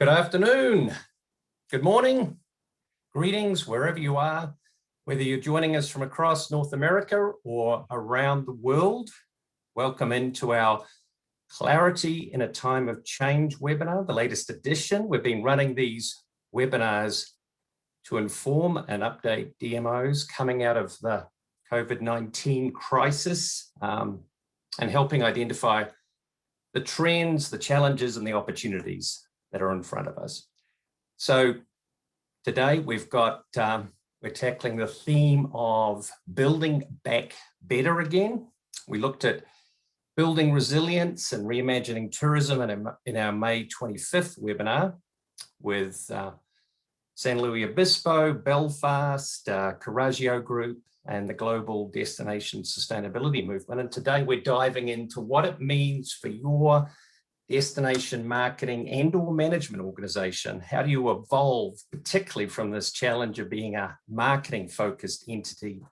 Good afternoon, good morning, greetings wherever you are, whether you're joining us from across North America or around the world. Welcome into our Clarity in a Time of Change webinar, the latest edition. We've been running these webinars to inform and update DMOs coming out of the COVID-19 crisis and helping identify the trends, the challenges, and the opportunities that are in front of us. So today we've got, we're tackling the theme of building back better again. We looked at building resilience and reimagining tourism in our May 25th webinar with San Luis Obispo, Belfast, Coraggio Group, and the Global Destination Sustainability Movement. And today we're diving into what it means for your destination marketing and or management organization. How do you evolve, particularly from this challenge of being a marketing focused entity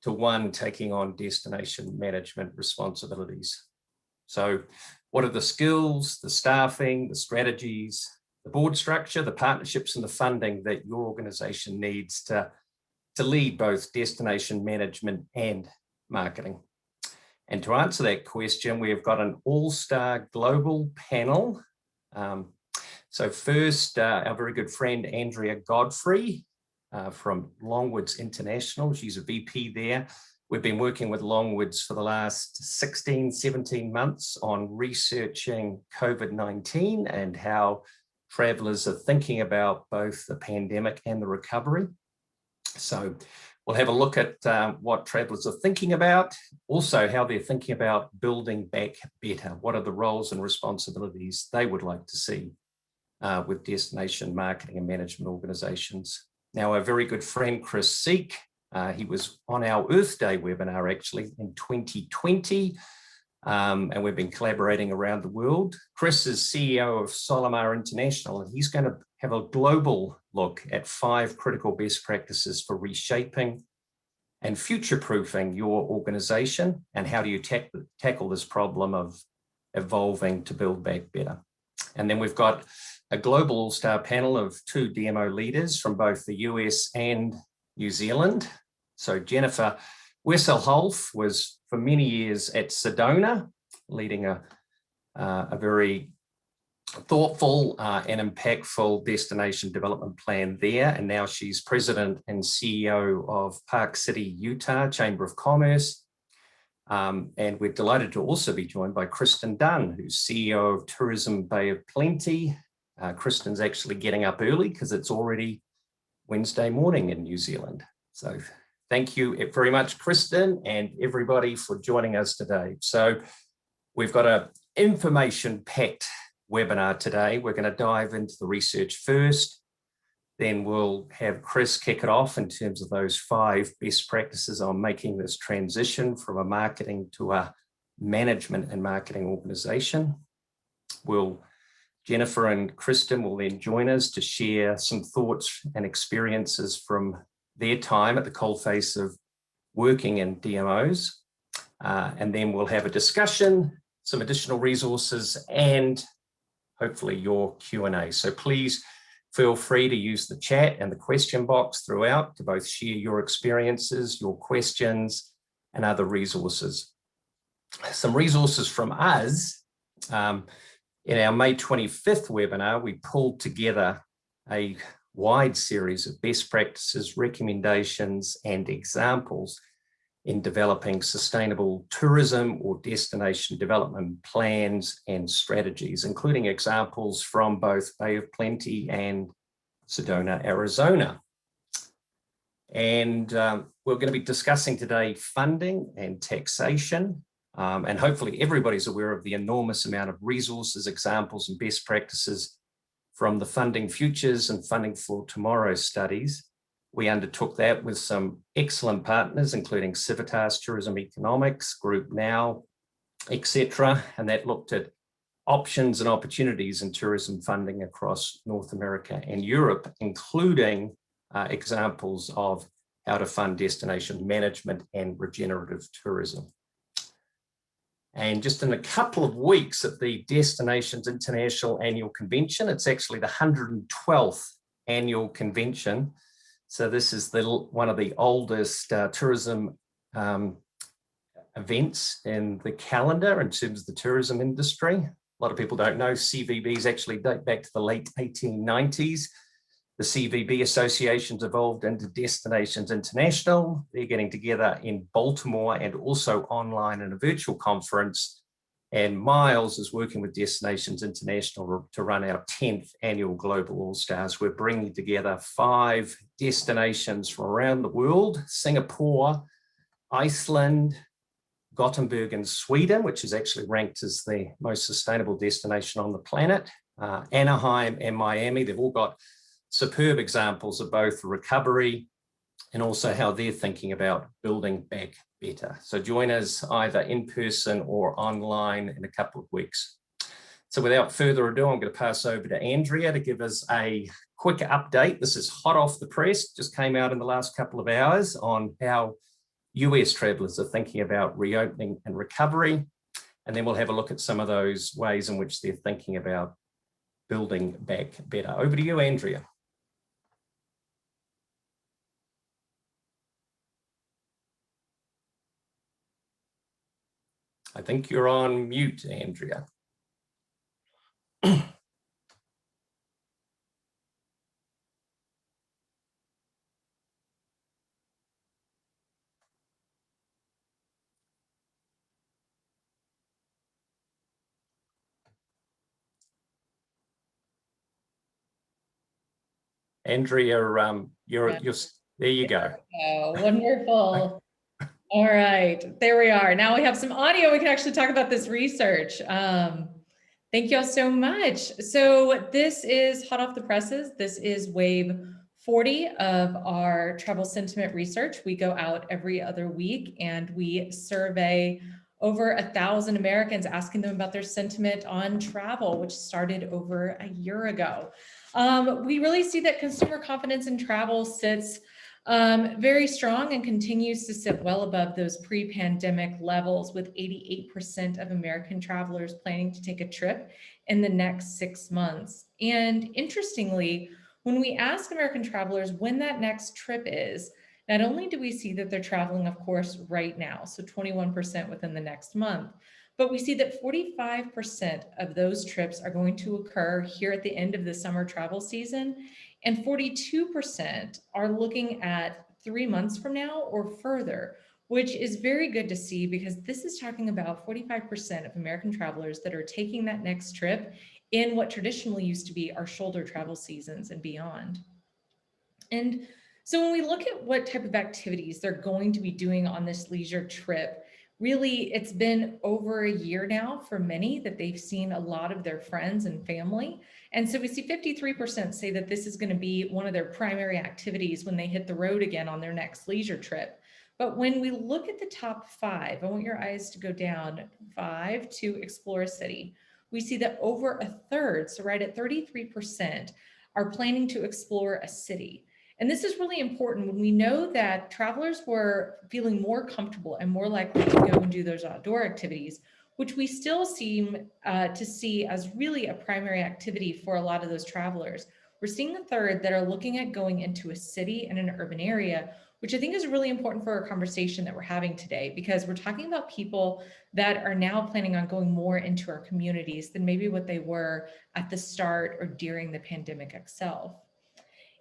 to one taking on destination management responsibilities? So what are the skills, the staffing, the strategies, the board structure, the partnerships and the funding that your organization needs to lead both destination management and marketing? And to answer that question, we have got an all-star global panel. So first, our very good friend, Andrea Godfrey from Longwoods International. She's a VP there. We've been working with Longwoods for the last 16, 17 months on researching COVID-19 and how travelers are thinking about both the pandemic and the recovery. So we'll have a look at what travelers are thinking about, also how they're thinking about building back better. What are the roles and responsibilities they would like to see with destination marketing and management organizations. Now, our very good friend, Chris Seek, he was on our Earth Day webinar actually in 2020, and we've been collaborating around the world. Chris is CEO of Solimar International, and he's going to have a global look at 5 critical best practices for reshaping and future-proofing your organization, and how do you tackle this problem of evolving to build back better. And then we've got a global all-star panel of 2 DMO leaders from both the US and New Zealand. So Jennifer Wesselholf was for many years at Sedona, leading a very thoughtful and impactful destination development plan there. And now she's president and CEO of Park City, Utah Chamber of Commerce. And we're delighted to also be joined by Kristen Dunn, who's CEO of Tourism Bay of Plenty. Kristen's actually getting up early because it's already Wednesday morning in New Zealand. So thank you very much, Kristen, and everybody for joining us today. So we've got an information-packed webinar today. We're going to dive into the research first, then we'll have Chris kick it off in terms of those 5 best practices on making this transition from a marketing to a management and marketing organization. Jennifer and Kristen will then join us to share some thoughts and experiences from their time at the coalface of working in DMOs. And then we'll have a discussion, some additional resources, and hopefully your Q&A. So please feel free to use the chat and the question box throughout to both share your experiences, your questions, and other resources. Some resources from us. In our May 25th webinar, we pulled together a wide series of best practices, recommendations, and examples in developing sustainable tourism or destination development plans and strategies, including examples from both Bay of Plenty and Sedona, Arizona. And we're going to be discussing today funding and taxation. And hopefully everybody's aware of the enormous amount of resources, examples, and best practices from the Funding Futures and Funding for Tomorrow studies. We undertook that with some excellent partners, including Civitas Tourism Economics, Group Now, etc. And that looked at options and opportunities in tourism funding across North America and Europe, including examples of how to fund destination management and regenerative tourism. And just in a couple of weeks at the Destinations International Annual Convention, it's actually the 112th annual convention. So this is one of the oldest tourism events in the calendar in terms of the tourism industry. A lot of people don't know CVBs actually date back to the late 1890s. The CVB associations evolved into Destinations International. They're getting together in Baltimore and also online in a virtual conference. And Miles is working with Destinations International to run our 10th annual Global All-Stars. We're bringing together 5 destinations from around the world: Singapore, Iceland, Gothenburg in Sweden, which is actually ranked as the most sustainable destination on the planet, Anaheim and Miami. They've all got superb examples of both recovery and also how they're thinking about building back better. So join us either in person or online in a couple of weeks. So without further ado, I'm going to pass over to Andrea to give us a quick update. This is hot off the press, just came out in the last couple of hours on how US travelers are thinking about reopening and recovery. And then we'll have a look at some of those ways in which they're thinking about building back better. Over to you, Andrea. I think you're on mute, Andrea. Andrea, there you go. Oh, wonderful. All right, there we are. Now we have some audio. We can actually talk about this research. Thank you all so much. So this is hot off the presses. This is wave 40 of our travel sentiment research. We go out every other week and we survey over 1,000 Americans, asking them about their sentiment on travel, which started over a year ago. We really see that consumer confidence in travel sits very strong and continues to sit well above those pre-pandemic levels, with 88% of American travelers planning to take a trip in the next 6 months. And interestingly, when we ask American travelers when that next trip is, not only do we see that they're traveling, of course, right now, so 21% within the next month, but we see that 45% of those trips are going to occur here at the end of the summer travel season, and 42% are looking at 3 months from now or further, which is very good to see, because this is talking about 45% of American travelers that are taking that next trip in what traditionally used to be our shoulder travel seasons and beyond. And so when we look at what type of activities they're going to be doing on this leisure trip, really, it's been over a year now for many that they've seen a lot of their friends and family. And so we see 53% say that this is going to be one of their primary activities when they hit the road again on their next leisure trip. But when we look at the top 5, I want your eyes to go down 5 to explore a city. We see that over a third, so right at 33%, are planning to explore a city. And this is really important when we know that travelers were feeling more comfortable and more likely to go and do those outdoor activities, which we still seem to see as really a primary activity for a lot of those travelers. We're seeing a third that are looking at going into a city and an urban area, which I think is really important for our conversation that we're having today, because we're talking about people that are now planning on going more into our communities than maybe what they were at the start or during the pandemic itself.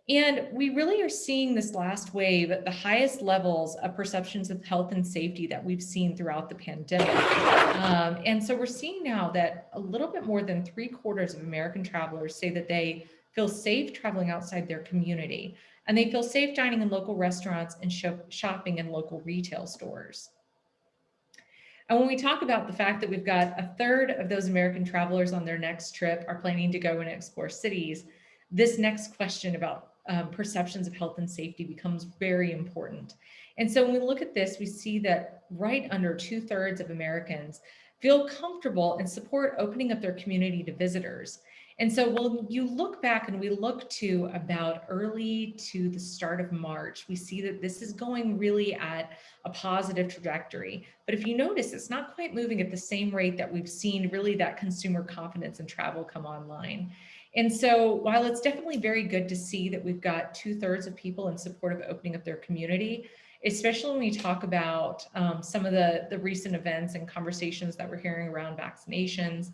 And we really are seeing this last wave at the highest levels of perceptions of health and safety that we've seen throughout the pandemic. And so we're seeing now that a little bit more than 3/4 of American travelers say that they feel safe traveling outside their community, and they feel safe dining in local restaurants and shopping in local retail stores. And when we talk about the fact that we've got a third of those American travelers on their next trip are planning to go and explore cities, this next question about perceptions of health and safety becomes very important. And so when we look at this, we see that right under 2/3 of Americans feel comfortable and support opening up their community to visitors. And so when you look back and we look to about early to the start of March, we see that this is going really at a positive trajectory. But if you notice, it's not quite moving at the same rate that we've seen really that consumer confidence in travel come online. And so while it's definitely very good to see that we've got 2/3 of people in support of opening up their community, especially when we talk about some of the recent events and conversations that we're hearing around vaccinations,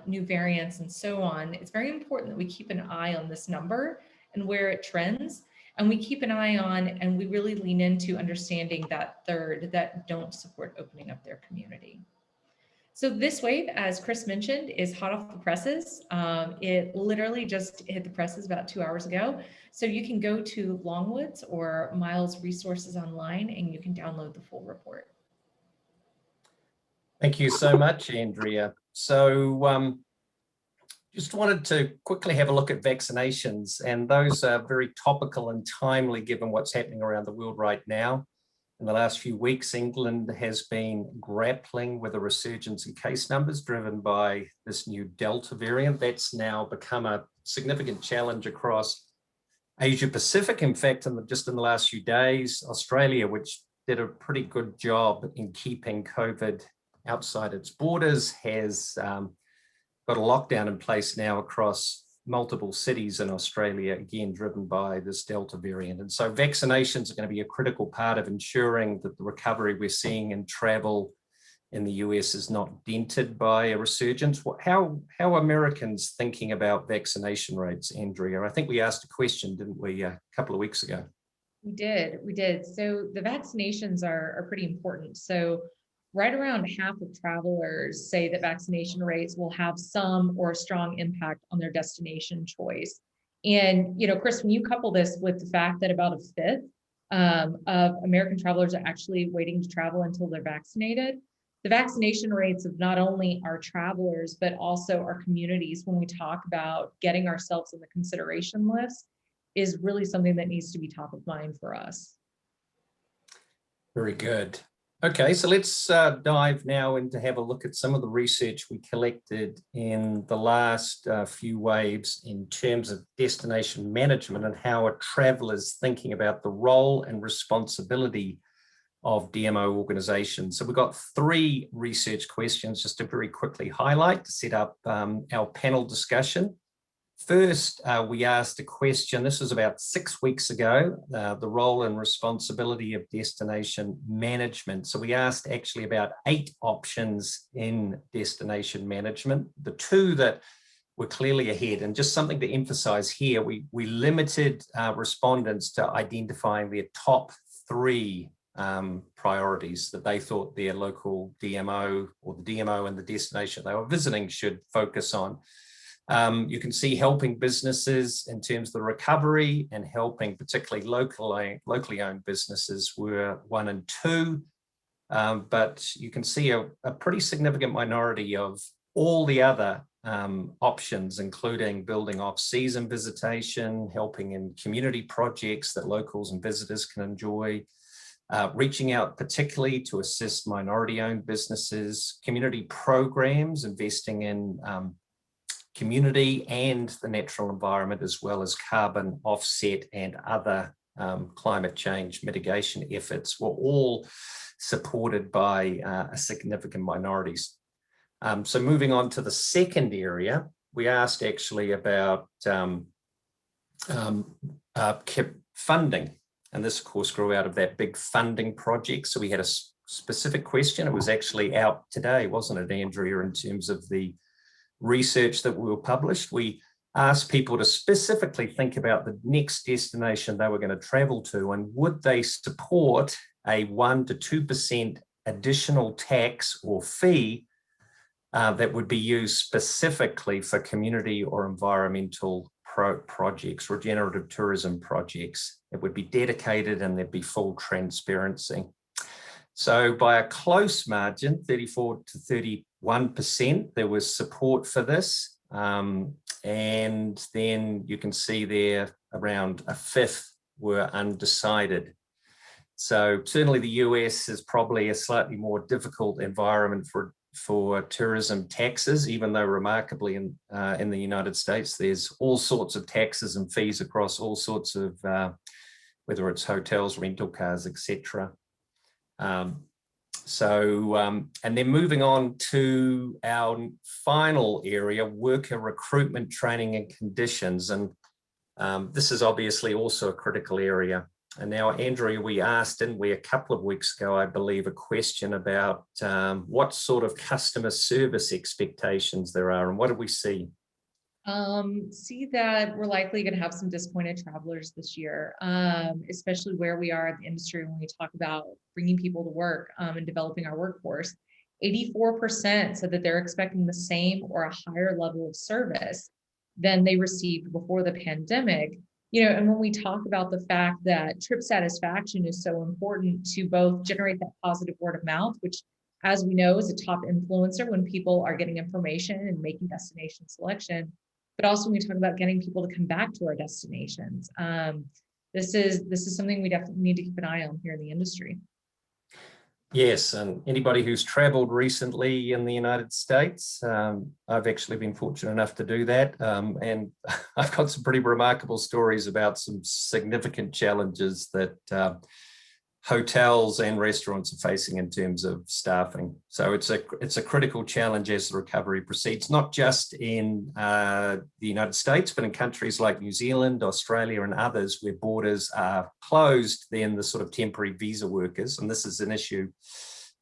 new variants and so on, it's very important that we keep an eye on this number and where it trends. And we keep an eye on and we really lean into understanding that third that don't support opening up their community. So this wave, as Chris mentioned, is hot off the presses. It literally just hit the presses about 2 hours ago. So you can go to Longwood's or Miles Resources online and you can download the full report. Thank you so much, Andrea. So just wanted to quickly have a look at vaccinations, and those are very topical and timely given what's happening around the world right now. In the last few weeks, England has been grappling with a resurgence in case numbers driven by this new Delta variant. That's now become a significant challenge across Asia Pacific. In fact, just in the last few days, Australia, which did a pretty good job in keeping COVID outside its borders, has got a lockdown in place now across multiple cities in Australia, again, driven by this Delta variant. And so vaccinations are going to be a critical part of ensuring that the recovery we're seeing in travel in the US is not dented by a resurgence. How are Americans thinking about vaccination rates, Andrea? I think we asked a question, didn't we, a couple of weeks ago? We did. So the vaccinations are pretty important. So right around half of travelers say that vaccination rates will have some or a strong impact on their destination choice. And, Chris, when you couple this with the fact that about a fifth of American travelers are actually waiting to travel until they're vaccinated, the vaccination rates of not only our travelers, but also our communities, when we talk about getting ourselves in the consideration list, is really something that needs to be top of mind for us. Very good. Okay, so let's dive now in to have a look at some of the research we collected in the last few waves in terms of destination management and how a traveler is thinking about the role and responsibility of DMO organizations. So we've got 3 research questions just to very quickly highlight to set up our panel discussion. First, we asked a question, this was about 6 weeks ago, the role and responsibility of destination management. So we asked actually about 8 options in destination management. The 2 that were clearly ahead, and just something to emphasize here, we limited respondents to identifying their top 3 priorities that they thought their local DMO or the DMO and the destination they were visiting should focus on. You can see helping businesses in terms of the recovery and helping particularly locally owned businesses were 1 and 2. But you can see a pretty significant minority of all the other options, including building off-season visitation, helping in community projects that locals and visitors can enjoy, reaching out particularly to assist minority-owned businesses, community programs, investing in community and the natural environment, as well as carbon offset and other climate change mitigation efforts, were all supported by a significant minorities. So moving on to the second area, we asked actually about funding. And this, of course, grew out of that big funding project. So we had a specific question. It was actually out today, wasn't it, Andrea, in terms of the research that we were published. We asked people to specifically think about the next destination they were going to travel to, and would they support a 1 to 2% additional tax or fee that would be used specifically for community or environmental projects, regenerative tourism projects. It would be dedicated and there'd be full transparency. So by a close margin, 34 to 31%, there was support for this. And then you can see there around a fifth were undecided. So certainly the US is probably a slightly more difficult environment for for tourism taxes, even though remarkably in the United States, there's all sorts of taxes and fees across all sorts of, whether it's hotels, rental cars, etc. And then moving on to our final area, worker recruitment, training and conditions. And this is obviously also a critical area. And now, Andrea, we asked, didn't we, a couple of weeks ago, I believe, a question about what sort of customer service expectations there are, and what did we see? See that we're likely going to have some disappointed travelers this year, especially where we are in the industry when we talk about bringing people to work and developing our workforce. 84% said that they're expecting the same or a higher level of service than they received before the pandemic. You know, and when we talk about the fact that trip satisfaction is so important to both generate that positive word of mouth, which, as we know, is a top influencer when people are getting information and making destination selection, but also when we talk about getting people to come back to our destinations. This is something we definitely need to keep an eye on here in the industry. Yes, and anybody who's traveled recently in the United States, I've actually been fortunate enough to do that. And I've got some pretty remarkable stories about some significant challenges that hotels and restaurants are facing in terms of staffing. So it's a critical challenge as the recovery proceeds, not just in the United States, but in countries like New Zealand, Australia, and others where borders are closed, then the sort of temporary visa workers, and this is an issue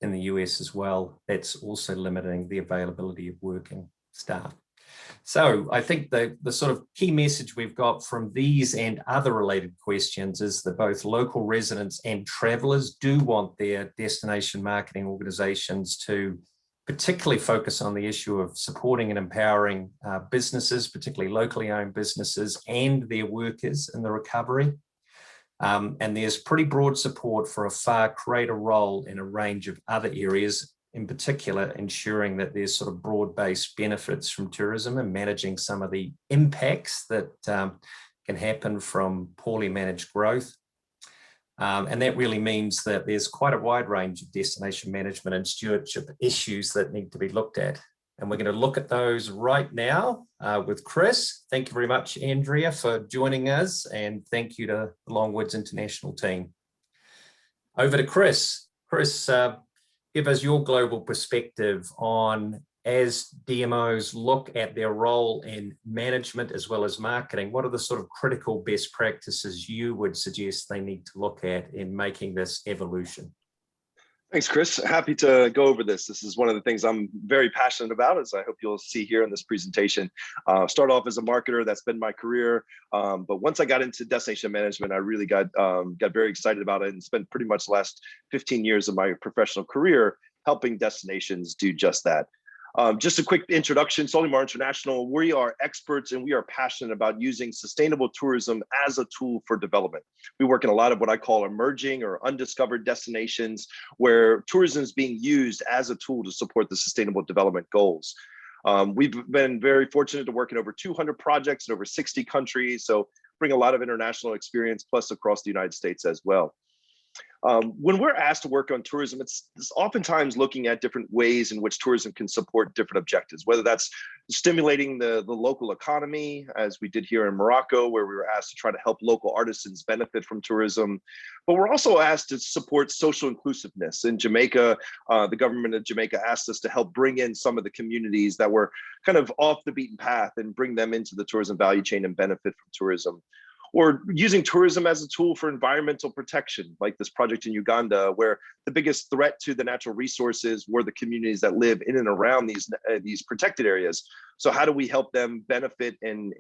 in the US as well, that's also limiting the availability of working staff. So I think the sort of key message we've got from these and other related questions is that both local residents and travelers do want their destination marketing organizations to particularly focus on the issue of supporting and empowering businesses, particularly locally owned businesses and their workers in the recovery. And there's pretty broad support for a far greater role in a range of other areas, in particular, ensuring that there's sort of broad-based benefits from tourism and managing some of the impacts that can happen from poorly managed growth. And that really means that there's quite a wide range of destination management and stewardship issues that need to be looked at. And we're going to look at those right now with Chris. Thank you very much, Andrea, for joining us. And thank you to the Longwoods International team. Over to Chris. Chris, give us your global perspective on, as DMOs look at their role in management as well as marketing, what are the sort of critical best practices you would suggest they need to look at in making this evolution? Thanks, Chris. Happy to go over this. This is one of the things I'm very passionate about, as I hope you'll see here in this presentation. Start off as a marketer, that's been my career. But once I got into destination management, I really got very excited about it and spent pretty much the last 15 years of my professional career helping destinations do just that. Just a quick introduction, Solimar International, we are experts and we are passionate about using sustainable tourism as a tool for development. We work in a lot of what I call emerging or undiscovered destinations where tourism is being used as a tool to support the sustainable development goals. We've been very fortunate to work in over 200 projects in over 60 countries, so bring a lot of international experience, plus across the United States as well. When we're asked to work on tourism, it's oftentimes looking at different ways in which tourism can support different objectives, whether that's stimulating the local economy, as we did here in Morocco, where we were asked to try to help local artisans benefit from tourism. But we're also asked to support social inclusiveness. In Jamaica, the government of Jamaica asked us to help bring in some of the communities that were kind of off the beaten path and bring them into the tourism value chain and benefit from tourism. Or using tourism as a tool for environmental protection, like this project in Uganda, where the biggest threat to the natural resources were the communities that live in and around these protected areas. So how do we help them benefit and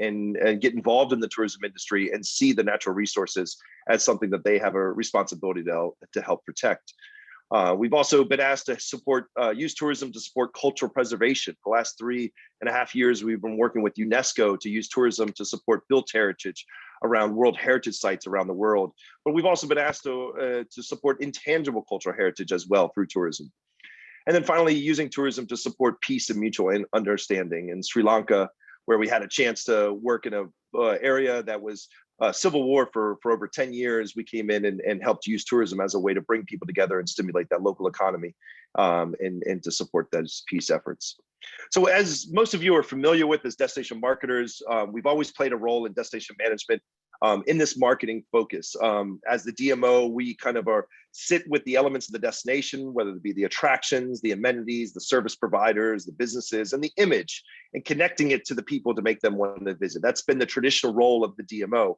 get involved in the tourism industry and see the natural resources as something that they have a responsibility to help protect? We've also been asked to use tourism to support cultural preservation. For the last 3.5 years, we've been working with UNESCO to use tourism to support built heritage around World Heritage sites around the world. But we've also been asked to support intangible cultural heritage as well through tourism. And then finally, using tourism to support peace and mutual understanding. In Sri Lanka, where we had a chance to work in an area that was Civil War for over 10 years, we came in and helped use tourism as a way to bring people together and stimulate that local economy and to support those peace efforts. So as most of you are familiar with as destination marketers, we've always played a role in destination management in this marketing focus. As the DMO, we kind of sit with the elements of the destination, whether it be the attractions, the amenities, the service providers, the businesses, and the image, and connecting it to the people to make them want to visit. That's been the traditional role of the DMO.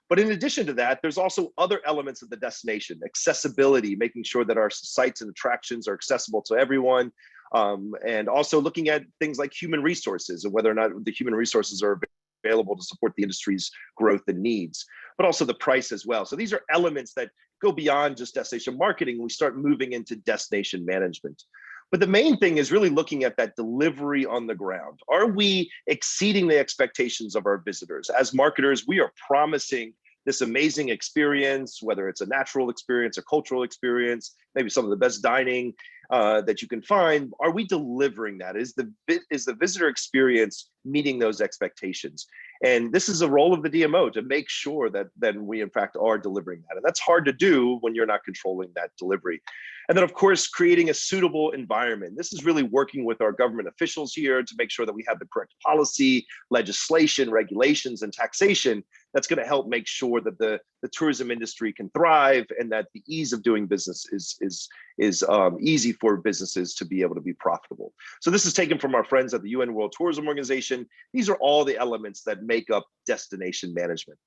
But in addition to that, there's also other elements of the destination, accessibility, making sure that our sites and attractions are accessible to everyone, and also looking at things like human resources and whether or not the human resources are available to support the industry's growth and needs, but also the price as well. So these are elements that go beyond just destination marketing. We start moving into destination management. But the main thing is really looking at that delivery on the ground. Are we exceeding the expectations of our visitors? As marketers, we are promising this amazing experience, whether it's a natural experience, a cultural experience, maybe some of the best dining that you can find. Are we delivering that? Is the visitor experience meeting those expectations? And this is a role of the DMO to make sure that we in fact are delivering that. And that's hard to do when you're not controlling that delivery. And then of course, creating a suitable environment. This is really working with our government officials here to make sure that we have the correct policy, legislation, regulations, and taxation that's going to help make sure that the tourism industry can thrive and that the ease of doing business is easy for businesses to be able to be profitable. So this is taken from our friends at the UN World Tourism Organization. These are all the elements that make up destination management.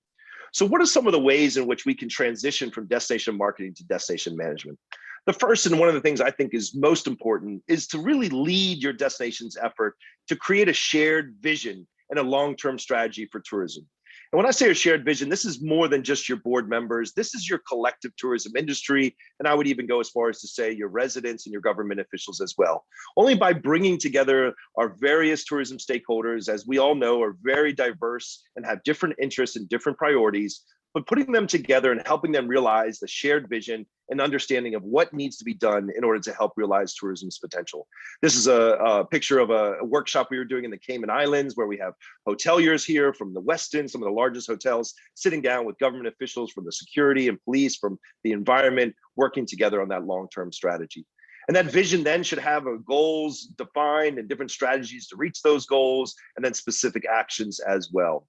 So what are some of the ways in which we can transition from destination marketing to destination management? The first, and one of the things I think is most important, is to really lead your destination's effort to create a shared vision and a long-term strategy for tourism. And when I say a shared vision, this is more than just your board members. This is your collective tourism industry. And I would even go as far as to say your residents and your government officials as well. Only by bringing together our various tourism stakeholders, as we all know, are very diverse and have different interests and different priorities, but putting them together and helping them realize the shared vision and understanding of what needs to be done in order to help realize tourism's potential. This is a picture of a workshop we were doing in the Cayman Islands, where we have hoteliers here from the Westin, some of the largest hotels, sitting down with government officials from the security and police, from the environment, working together on that long-term strategy. And that vision then should have goals defined and different strategies to reach those goals, and then specific actions as well.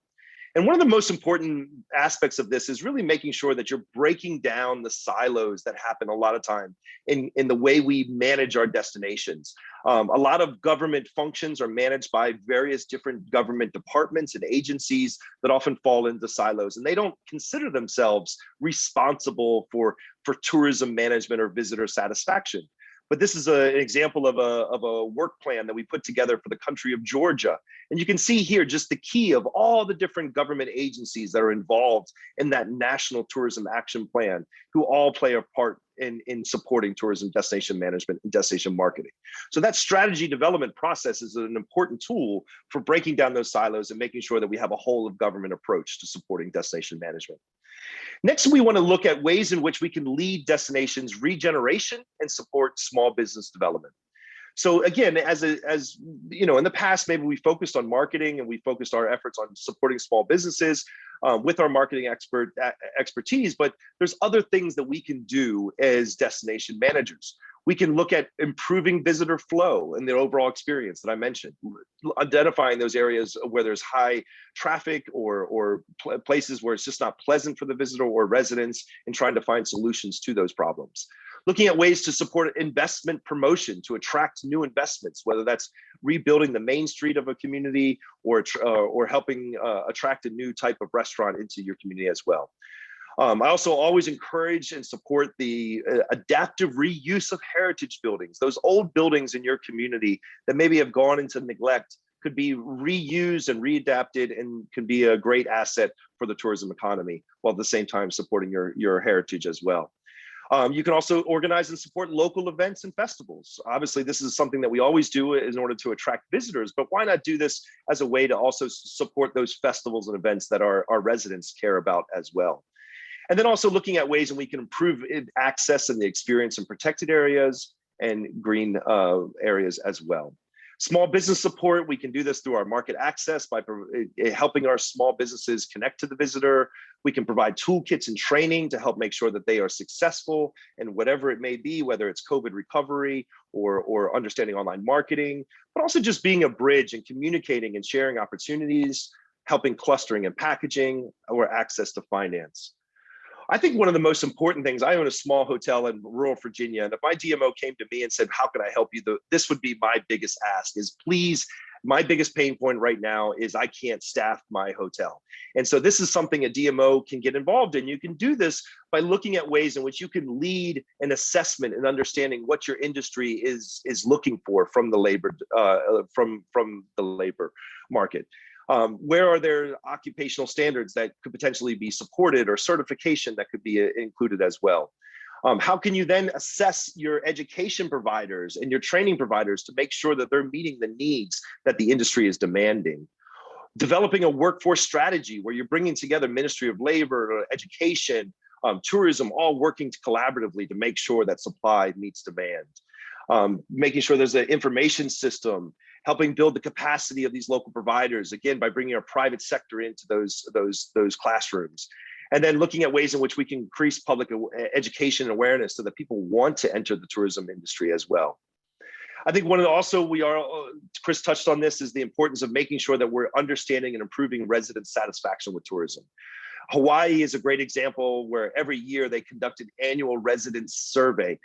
And one of the most important aspects of this is really making sure that you're breaking down the silos that happen a lot of time in the way we manage our destinations. A lot of government functions are managed by various different government departments and agencies that often fall into silos, and they don't consider themselves responsible for tourism management or visitor satisfaction. But this is an example of a work plan that we put together for the country of Georgia. And you can see here just the key of all the different government agencies that are involved in that National Tourism Action Plan, who all play a part in supporting tourism destination management and destination marketing. So that strategy development process is an important tool for breaking down those silos and making sure that we have a whole of government approach to supporting destination management. Next, we want to look at ways in which we can lead destinations regeneration and support small business development. So again, as you know, in the past, maybe we focused on marketing and we focused our efforts on supporting small businesses with our marketing expertise, but there's other things that we can do as destination managers. We can look at improving visitor flow and the overall experience that I mentioned, identifying those areas where there's high traffic or places where it's just not pleasant for the visitor or residents, and trying to find solutions to those problems. Looking at ways to support investment promotion to attract new investments, whether that's rebuilding the main street of a community or helping attract a new type of restaurant into your community as well. I also always encourage and support the adaptive reuse of heritage buildings. Those old buildings in your community that maybe have gone into neglect could be reused and readapted and can be a great asset for the tourism economy, while at the same time supporting your heritage as well. You can also organize and support local events and festivals. Obviously, this is something that we always do in order to attract visitors, but why not do this as a way to also support those festivals and events that our residents care about as well? And then also looking at ways in we can improve access and the experience in protected areas and green areas as well. Small business support, we can do this through our market access by helping our small businesses connect to the visitor. We can provide toolkits and training to help make sure that they are successful in whatever it may be, whether it's COVID recovery or understanding online marketing, but also just being a bridge and communicating and sharing opportunities, helping clustering and packaging, or access to finance. I think one of the most important things, I own a small hotel in rural Virginia, and if my DMO came to me and said, how can I help you? This would be my biggest ask is, please, my biggest pain point right now is I can't staff my hotel. And so this is something a DMO can get involved in. You can do this by looking at ways in which you can lead an assessment and understanding what your industry is looking for from the labor, from the labor market. Where are there occupational standards that could potentially be supported, or certification that could be included as well? How can you then assess your education providers and your training providers to make sure that they're meeting the needs that the industry is demanding? Developing a workforce strategy where you're bringing together Ministry of Labor, education, tourism, all working collaboratively to make sure that supply meets demand. Making sure there's an information system, helping build the capacity of these local providers, again, by bringing our private sector into those classrooms. And then looking at ways in which we can increase public education and awareness so that people want to enter the tourism industry as well. I think Chris touched on this, is the importance of making sure that we're understanding and improving resident satisfaction with tourism. Hawaii is a great example where every year they conduct an annual resident survey,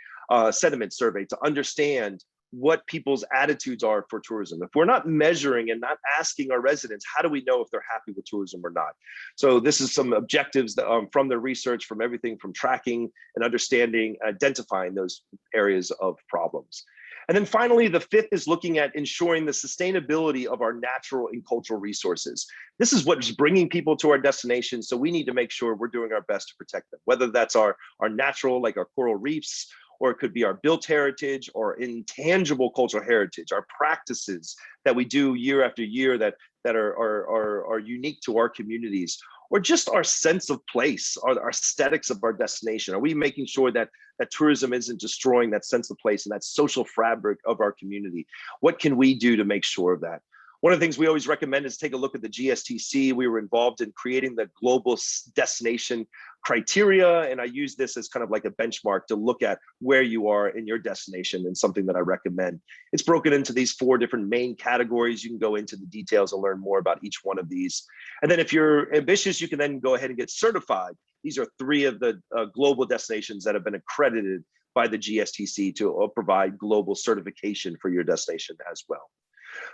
sentiment survey, to understand what people's attitudes are for tourism. If we're not measuring and not asking our residents, how do we know if they're happy with tourism or not? So this is some objectives that, from the research, from everything from tracking and understanding, identifying those areas of problems. And then finally, the fifth is looking at ensuring the sustainability of our natural and cultural resources. This is what's bringing people to our destination, so we need to make sure we're doing our best to protect them, whether that's our natural, like our coral reefs, or it could be our built heritage or intangible cultural heritage, our practices that we do year after year that are unique to our communities, or just our sense of place, our aesthetics of our destination. Are we making sure that tourism isn't destroying that sense of place and that social fabric of our community? What can we do to make sure of that? One of the things we always recommend is take a look at the GSTC. We were involved in creating the global destination criteria, and I use this as kind of like a benchmark to look at where you are in your destination, and something that I recommend. It's broken into these 4 different main categories. You can go into the details and learn more about each one of these. And then if you're ambitious, you can then go ahead and get certified. These are 3 of the global destinations that have been accredited by the GSTC to provide global certification for your destination as well.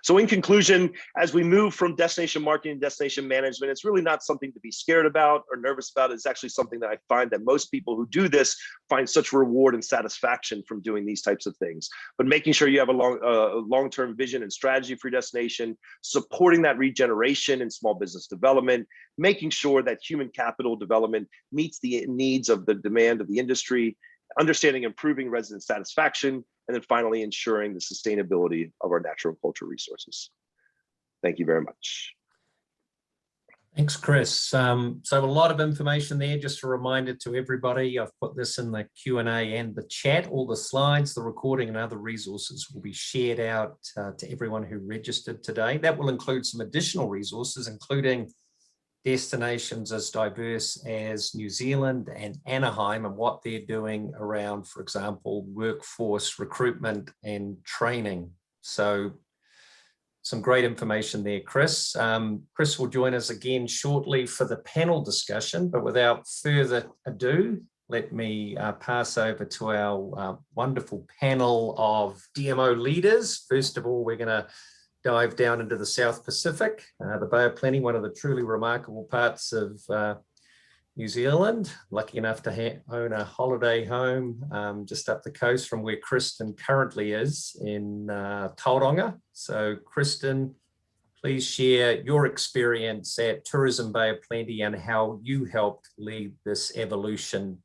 So in conclusion, as we move from destination marketing and destination management, it's really not something to be scared about or nervous about. It's actually something that I find that most people who do this find such reward and satisfaction from doing these types of things. But making sure you have a long-term vision and strategy for your destination, supporting that regeneration and small business development, making sure that human capital development meets the needs of the demand of the industry, understanding improving resident satisfaction, and then finally ensuring the sustainability of our natural and cultural resources. Thank you very much. Thanks, Chris. So a lot of information there. Just a reminder to everybody, I've put this in the Q&A and the chat. All the slides, the recording, and other resources will be shared out to everyone who registered today. That will include some additional resources, including destinations as diverse as New Zealand and Anaheim, and what they're doing around, for example, workforce recruitment and training. So some great information there, Chris. Chris will join us again shortly for the panel discussion, but without further ado, let me pass over to our wonderful panel of DMO leaders. First of all, we're going to dive down into the South Pacific, the Bay of Plenty, one of the truly remarkable parts of New Zealand. Lucky enough to own a holiday home just up the coast from where Kristen currently is in Tauranga. So Kristen, please share your experience at Tourism Bay of Plenty and how you helped lead this evolution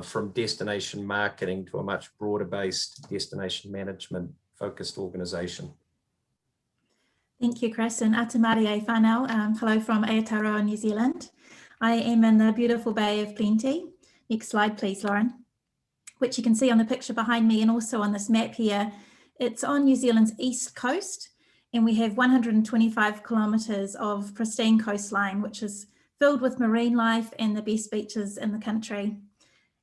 from destination marketing to a much broader based destination management focused organization. Thank you, Chris, and ata maria whanau. Hello from Aotearoa, New Zealand. I am in the beautiful Bay of Plenty. Next slide, please, Lauren, which you can see on the picture behind me and also on this map here. It's on New Zealand's east coast. And we have 125 kilometres of pristine coastline, which is filled with marine life and the best beaches in the country.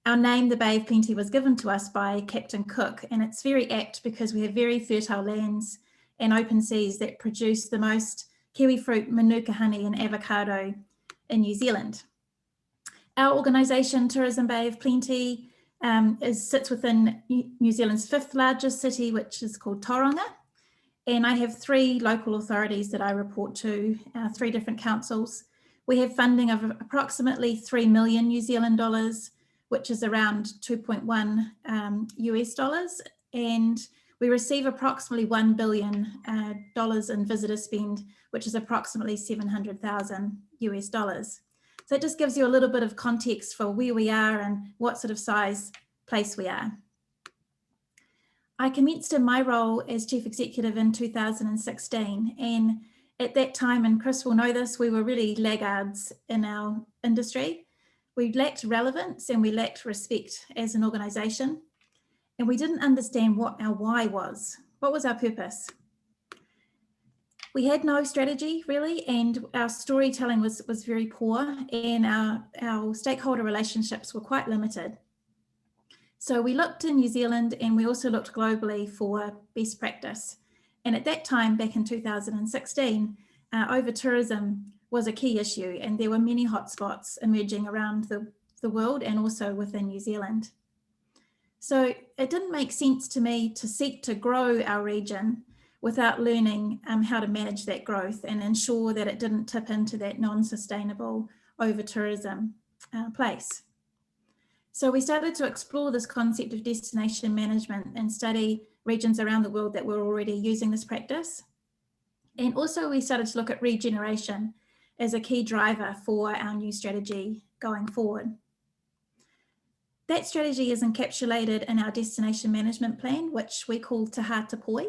Our name, the Bay of Plenty, was given to us by Captain Cook, and it's very apt because we have very fertile lands and open seas that produce the most kiwi fruit, manuka honey and avocado in New Zealand. Our organisation, Tourism Bay of Plenty, sits within New Zealand's 5th largest city, which is called Tauranga. And I have 3 local authorities that I report to, 3 different councils. We have funding of approximately 3 million New Zealand dollars, which is around 2.1 US dollars. And we receive approximately $1 billion in visitor spend, which is approximately 700,000 US dollars. So it just gives you a little bit of context for where we are and what sort of size place we are. I commenced in my role as Chief Executive in 2016, and at that time, and Chris will know this, we were really laggards in our industry. We lacked relevance and we lacked respect as an organisation, and we didn't understand what our why was. What was our purpose? We had no strategy really, and our storytelling was very poor, and our stakeholder relationships were quite limited. So we looked in New Zealand and we also looked globally for best practice. And at that time, back in 2016, over-tourism was a key issue, and there were many hotspots emerging around the world and also within New Zealand. So it didn't make sense to me to seek to grow our region without learning how to manage that growth and ensure that it didn't tip into that non-sustainable over-tourism place. So we started to explore this concept of destination management and study regions around the world that were already using this practice. And also we started to look at regeneration as a key driver for our new strategy going forward. That strategy is encapsulated in our destination management plan, which we call Te Ha Te Poi,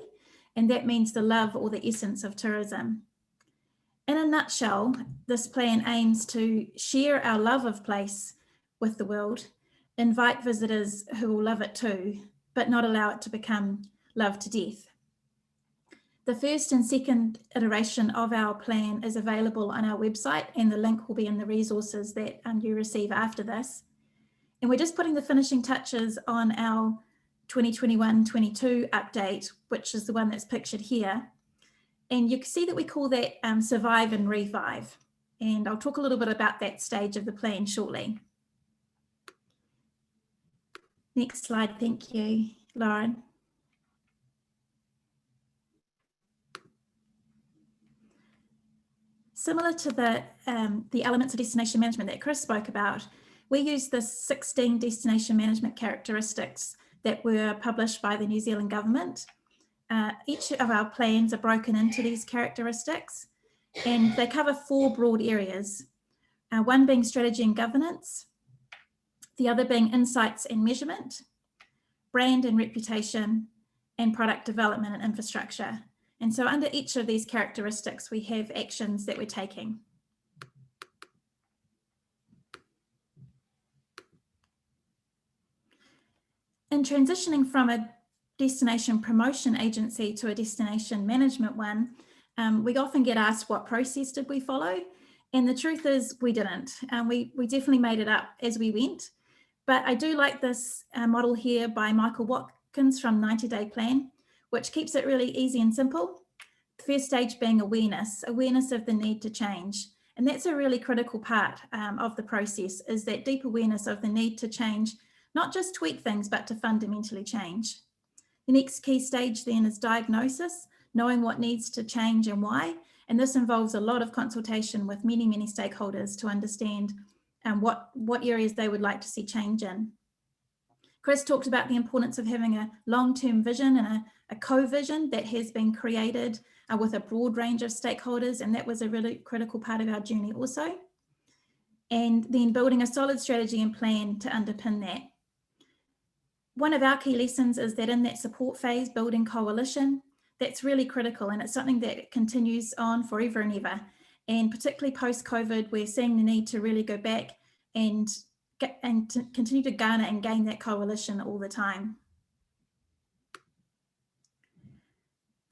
and that means the love or the essence of tourism. In a nutshell, this plan aims to share our love of place with the world, invite visitors who will love it too, but not allow it to become love to death. The first and second iteration of our plan is available on our website, and the link will be in the resources that you receive after this. And we're just putting the finishing touches on our 2021-22 update, which is the one that's pictured here. And you can see that we call that Survive and Revive. And I'll talk a little bit about that stage of the plan shortly. Next slide, thank you, Lauren. Similar to the elements of destination management that Chris spoke about, we use the 16 destination management characteristics that were published by the New Zealand government. Each of our plans are broken into these characteristics, and they cover 4 broad areas, one being strategy and governance, the other being insights and measurement, brand and reputation, and product development and infrastructure. And so under each of these characteristics, we have actions that we're taking. In transitioning from a destination promotion agency to a destination management one, we often get asked what process did we follow? And the truth is we didn't. We definitely made it up as we went. But I do like this model here by Michael Watkins from 90 Day Plan, which keeps it really easy and simple. The first stage being awareness of the need to change. And that's a really critical part of the process, is that deep awareness of the need to change, not just tweak things, but to fundamentally change. The next key stage then is diagnosis, knowing what needs to change and why. And this involves a lot of consultation with many, many stakeholders to understand what areas they would like to see change in. Chris talked about the importance of having a long-term vision and a co-vision that has been created with a broad range of stakeholders, and that was a really critical part of our journey also. And then building a solid strategy and plan to underpin that. One of our key lessons is that in that support phase, building coalition, that's really critical, and it's something that continues on forever and ever. And particularly post-COVID, we're seeing the need to really go back and to continue to garner and gain that coalition all the time.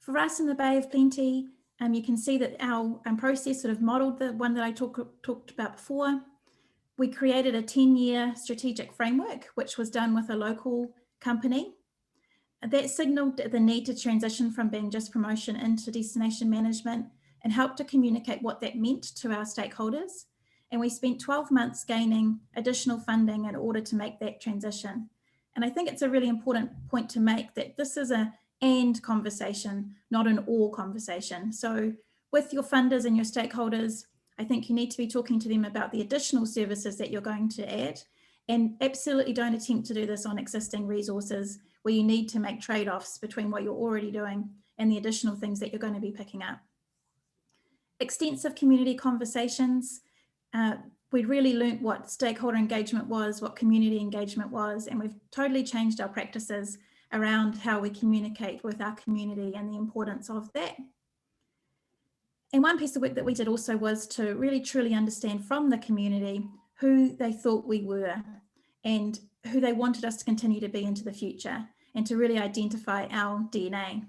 For us in the Bay of Plenty, you can see that our process sort of modelled the one that I talked about before. We created a 10-year strategic framework, which was done with a local company. That signalled the need to transition from being just promotion into destination management and helped to communicate what that meant to our stakeholders. And we spent 12 months gaining additional funding in order to make that transition. And I think it's a really important point to make that this is a and conversation, not an or conversation. So with your funders and your stakeholders, I think you need to be talking to them about the additional services that you're going to add, and absolutely don't attempt to do this on existing resources where you need to make trade-offs between what you're already doing and the additional things that you're going to be picking up. Extensive community conversations. We really learnt what stakeholder engagement was, what community engagement was, and we've totally changed our practices around how we communicate with our community and the importance of that. And one piece of work that we did also was to really truly understand from the community who they thought we were and who they wanted us to continue to be into the future, and to really identify our DNA.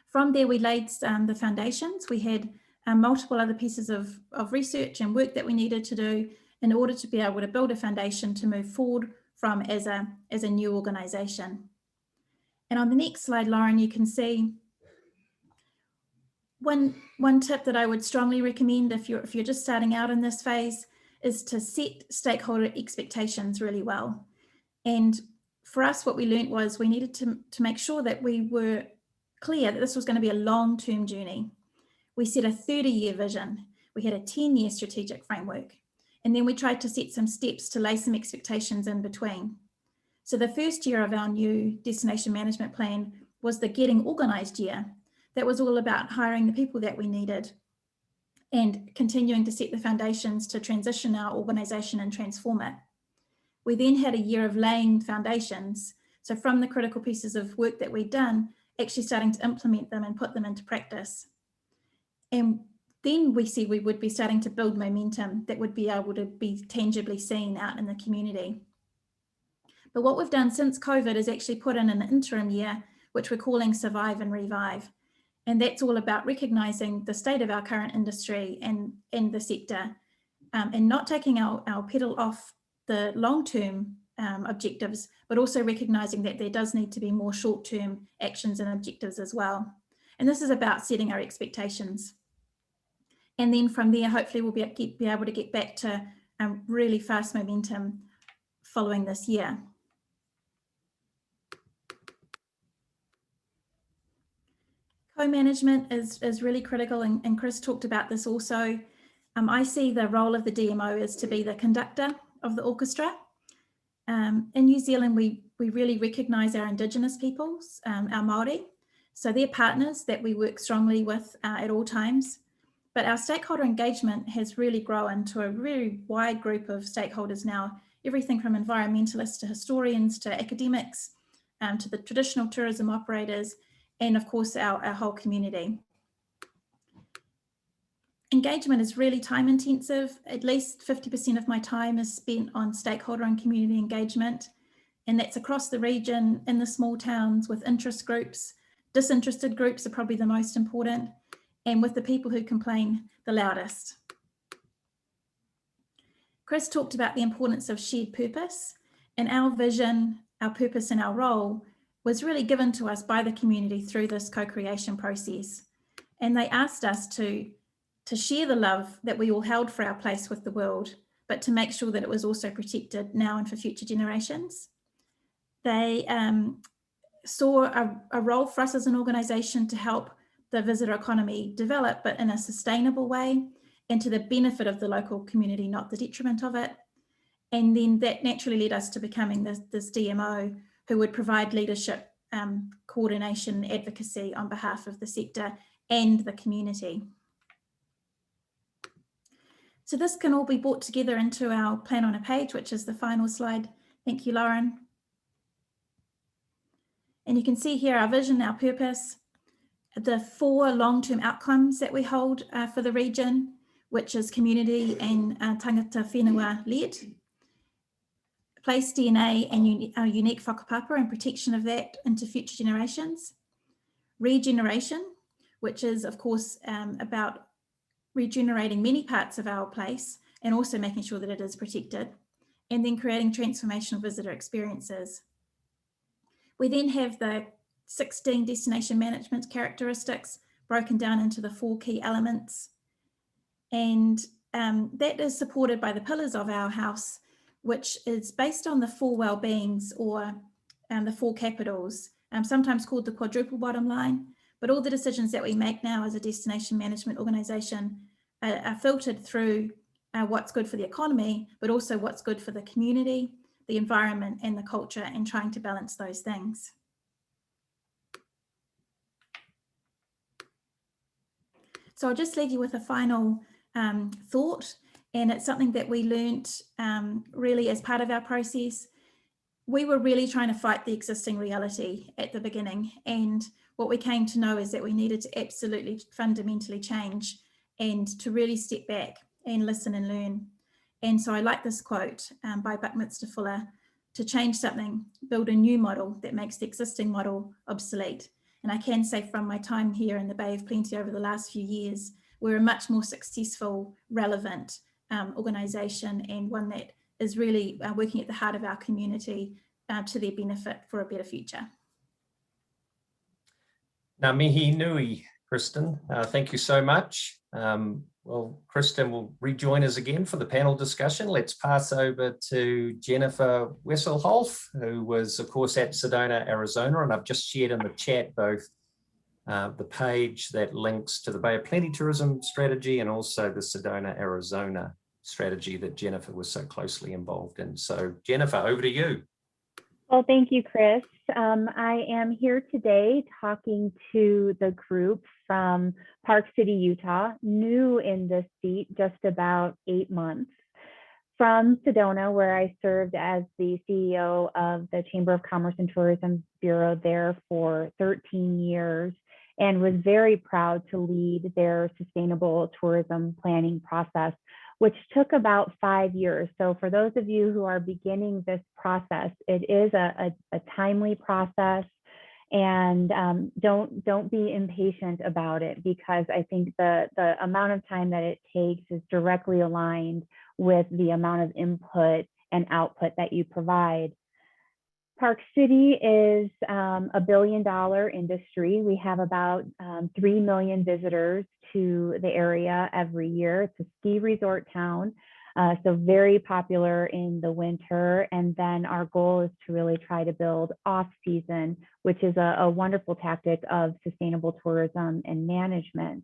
From there, we laid the foundations. We had multiple other pieces of research and work that we needed to do in order to be able to build a foundation to move forward from as a new organisation. And on the next slide, Lauren, you can see one tip that I would strongly recommend if you're just starting out in this phase is to set stakeholder expectations really well. And for us, what we learned was we needed to make sure that we were clear that this was going to be a long-term journey. We set a 30-year vision. We had a 10-year strategic framework. And then we tried to set some steps to lay some expectations in between. So the first year of our new destination management plan was the getting organised year. That was all about hiring the people that we needed and continuing to set the foundations to transition our organisation and transform it. We then had a year of laying foundations. So from the critical pieces of work that we'd done, actually starting to implement them and put them into practice. And then we said we would be starting to build momentum that would be able to be tangibly seen out in the community. But what we've done since COVID is actually put in an interim year, which we're calling Survive and Revive. And that's all about recognising the state of our current industry and the sector, and not taking our pedal off the long-term objectives, but also recognising that there does need to be more short-term actions and objectives as well. And this is about setting our expectations. And then from there, hopefully we'll be able to get back to really fast momentum following this year. Co-management is really critical, and Chris talked about this also. I see the role of the DMO as to be the conductor of the orchestra. In New Zealand, we really recognise our Indigenous peoples, our Māori. So they're partners that we work strongly with at all times. But our stakeholder engagement has really grown to a really wide group of stakeholders now, everything from environmentalists to historians to academics, to the traditional tourism operators, and of course our whole community. Engagement is really time intensive. At least 50% of my time is spent on stakeholder and community engagement, and that's across the region, in the small towns, with interest groups. Disinterested groups are probably the most important, and with the people who complain the loudest. Chris talked about the importance of shared purpose, and our vision, our purpose and our role was really given to us by the community through this co-creation process. And they asked us to share the love that we all held for our place with the world, but to make sure that it was also protected now and for future generations. They saw a role for us as an organisation to help the visitor economy develop, but in a sustainable way and to the benefit of the local community, not the detriment of it. And then that naturally led us to becoming this DMO who would provide leadership, coordination, advocacy on behalf of the sector and the community. So this can all be brought together into our plan on a page, which is the final slide. Thank you, Lauren. And you can see here our vision, our purpose, the 4 long-term outcomes that we hold for the region, which is community and tangata whenua led. Place DNA and our unique whakapapa and protection of that into future generations. regeneration, which is of course about regenerating many parts of our place and also making sure that it is protected, and then creating transformational visitor experiences. We then have the 16 destination management characteristics broken down into the 4 key elements. And that is supported by the pillars of our house, which is based on the 4 well-beings, or the 4 capitals, sometimes called the quadruple bottom line. But all the decisions that we make now as a destination management organization are filtered through what's good for the economy, but also what's good for the community, the environment, and the culture, and trying to balance those things. So I'll just leave you with a final thought, and it's something that we learnt really as part of our process. We were really trying to fight the existing reality at the beginning, and what we came to know is that we needed to absolutely fundamentally change and to really step back and listen and learn. And so I like this quote by Buckminster Fuller: to change something, build a new model that makes the existing model obsolete. And I can say from my time here in the Bay of Plenty over the last few years, we're a much more successful, relevant organisation, and one that is really working at the heart of our community to their benefit for a better future. Ngā mihi nui, Kristen. Thank you so much. Well, Kristen will rejoin us again for the panel discussion. Let's pass over to Jennifer Wesselhoff, who was, of course, at Sedona, Arizona, and I've just shared in the chat both the page that links to the Bay of Plenty tourism strategy and also the Sedona, Arizona strategy that Jennifer was so closely involved in. So, Jennifer, over to you. Well, thank you, Chris. I am here today talking to the group from Park City, Utah, new in this seat, just about 8 months. From Sedona, where I served as the CEO of the Chamber of Commerce and Tourism Bureau there for 13 years, and was very proud to lead their sustainable tourism planning process, which took about 5 years. So for those of you who are beginning this process, it is a timely process, and don't be impatient about it, because I think the amount of time that it takes is directly aligned with the amount of input and output that you provide. Park City is a billion-dollar industry. We have about 3 million visitors to the area every year. It's a ski resort town, so very popular in the winter. And then our goal is to really try to build off-season, which is a wonderful tactic of sustainable tourism and management.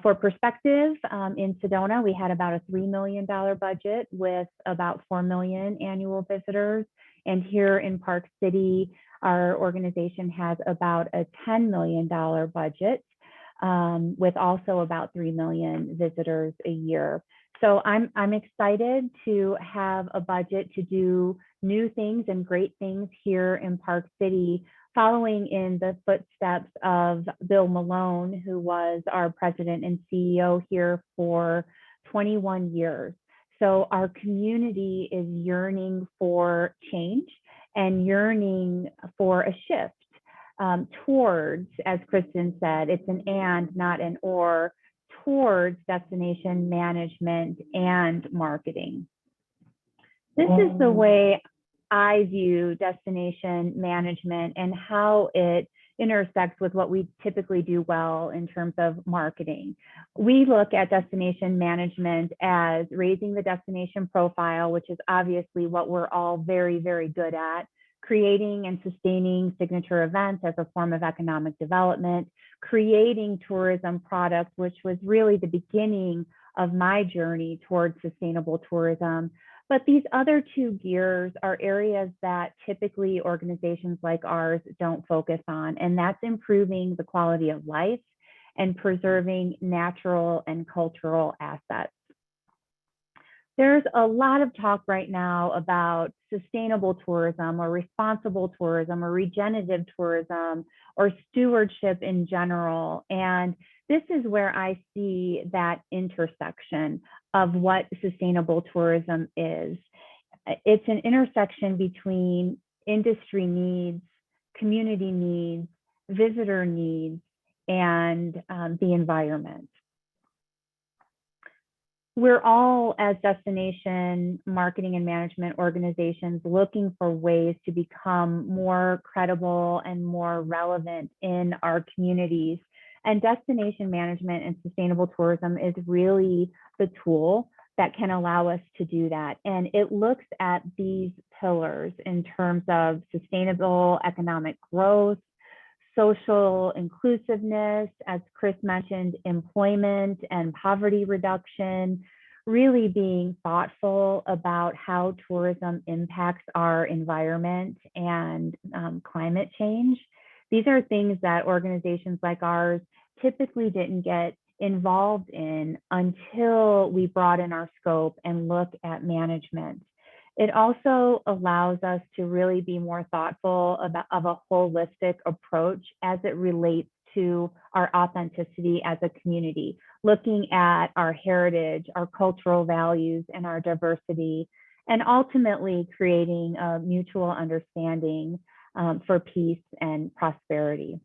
For perspective, in Sedona, we had about a $3 million budget with about 4 million annual visitors. And here in Park City, our organization has about a $10 million budget with also about 3 million visitors a year. So I'm excited to have a budget to do new things and great things here in Park City, following in the footsteps of Bill Malone, who was our president and CEO here for 21 years. So our community is yearning for change and yearning for a shift towards, as Kristen said, it's an and, not an or, towards destination management and marketing. This is the way I view destination management and how it intersects with what we typically do well in terms of marketing. We look at destination management as raising the destination profile, which is obviously what we're all very, very good at, creating and sustaining signature events as a form of economic development, creating tourism products, which was really the beginning of my journey towards sustainable tourism. But these other 2 gears are areas that typically organizations like ours don't focus on, and that's improving the quality of life and preserving natural and cultural assets. There's a lot of talk right now about sustainable tourism or responsible tourism or regenerative tourism or stewardship in general. And this is where I see that intersection of what sustainable tourism is. It's an intersection between industry needs, community needs, visitor needs, and the environment. We're all, as destination marketing and management organizations, looking for ways to become more credible and more relevant in our communities. And destination management and sustainable tourism is really the tool that can allow us to do that. And it looks at these pillars in terms of sustainable economic growth, social inclusiveness, as Chris mentioned, employment and poverty reduction, really being thoughtful about how tourism impacts our environment and climate change. These are things that organizations like ours typically didn't get involved in until we broaden our scope and look at management. It also allows us to really be more thoughtful of a holistic approach as it relates to our authenticity as a community, looking at our heritage, our cultural values, and our diversity, and ultimately creating a mutual understanding for peace and prosperity.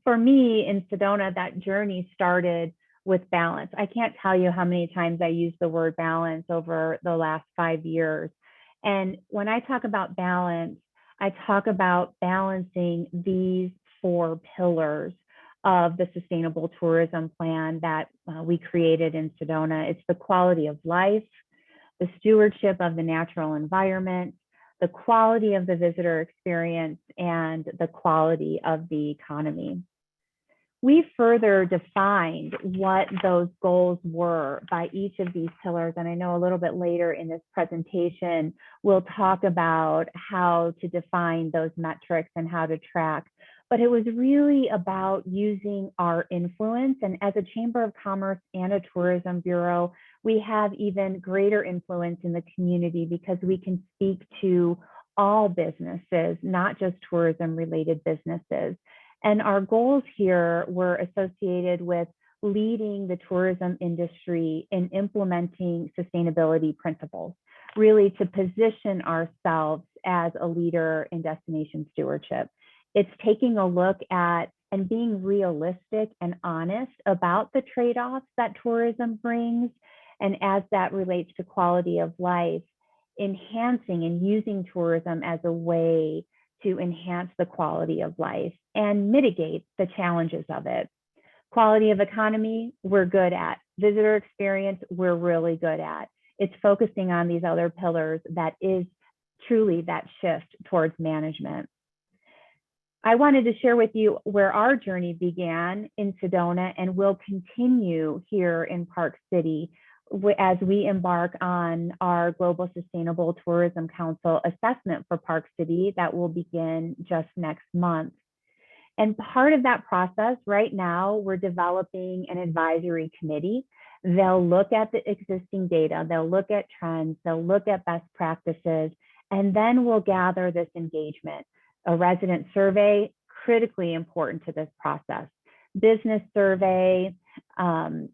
For me in Sedona, that journey started with balance. I can't tell you how many times I used the word balance over the last 5 years. And when I talk about balance, I talk about balancing these 4 pillars of the sustainable tourism plan that we created in Sedona. It's the quality of life, the stewardship of the natural environment, the quality of the visitor experience, and the quality of the economy. We further defined what those goals were by each of these pillars. And I know a little bit later in this presentation, we'll talk about how to define those metrics and how to track. But it was really about using our influence. And as a Chamber of Commerce and a tourism bureau, we have even greater influence in the community because we can speak to all businesses, not just tourism related businesses. And our goals here were associated with leading the tourism industry in implementing sustainability principles, really to position ourselves as a leader in destination stewardship. It's taking a look at and being realistic and honest about the trade-offs that tourism brings, and as that relates to quality of life, enhancing and using tourism as a way to enhance the quality of life and mitigate the challenges of it. Quality of economy, we're good at. Visitor experience, we're really good at. It's focusing on these other pillars that is truly that shift towards management. I wanted to share with you where our journey began in Sedona and will continue here in Park City as we embark on our Global Sustainable Tourism Council assessment for Park City that will begin just next month. And part of that process right now, we're developing an advisory committee. They'll look at the existing data, they'll look at trends, they'll look at best practices, and then we'll gather this engagement. A resident survey, critically important to this process. Business survey,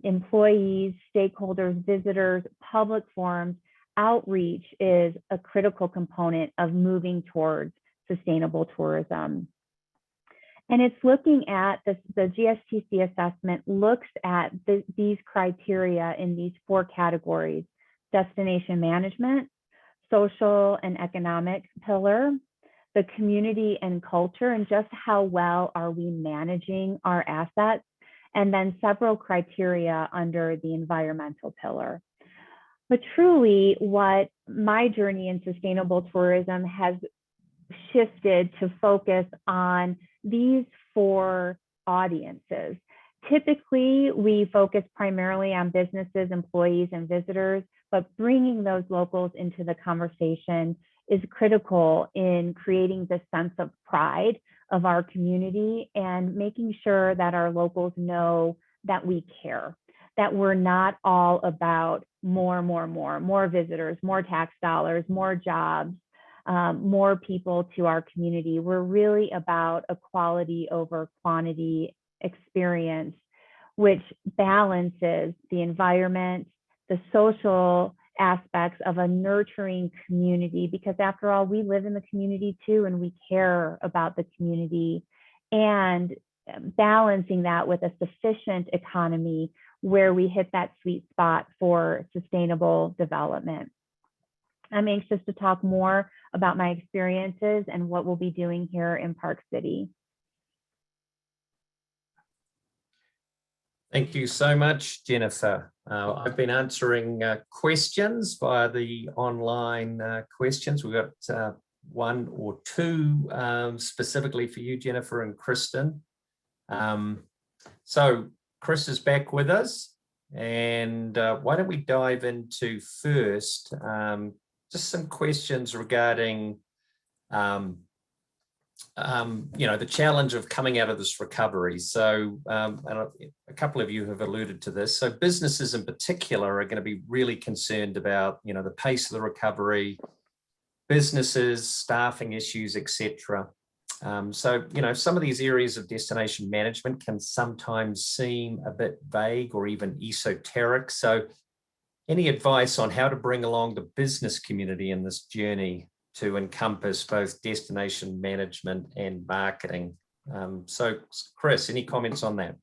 employees, stakeholders, visitors, public forums, outreach is a critical component of moving towards sustainable tourism. And it's looking at the GSTC assessment looks at these criteria in these 4 categories: destination management, social and economic pillar, the community and culture, and just how well are we managing our assets, and then several criteria under the environmental pillar. But truly, what my journey in sustainable tourism has shifted to focus on these 4 audiences. Typically, we focus primarily on businesses, employees, and visitors, but bringing those locals into the conversation is critical in creating this sense of pride of our community and making sure that our locals know that we care, that we're not all about more visitors, more tax dollars, more jobs, more people to our community. We're really about a quality over quantity experience, which balances the environment, the social aspects of a nurturing community, because after all, we live in the community too, and we care about the community, and balancing that with a sufficient economy where we hit that sweet spot for sustainable development. I'm anxious to talk more about my experiences and what we'll be doing here in Park City. Thank you so much, Jennifer. I've been answering questions via the online questions. We've got one or two specifically for you, Jennifer and Kristen. So Chris is back with us, and why don't we dive into first just some questions regarding the challenge of coming out of this recovery. So and a couple of you have alluded to this. So businesses in particular are going to be really concerned about, the pace of the recovery, businesses, staffing issues, etc. So, some of these areas of destination management can sometimes seem a bit vague or even esoteric. So any advice on how to bring along the business community in this journey to encompass both destination management and marketing? So Chris, any comments on that?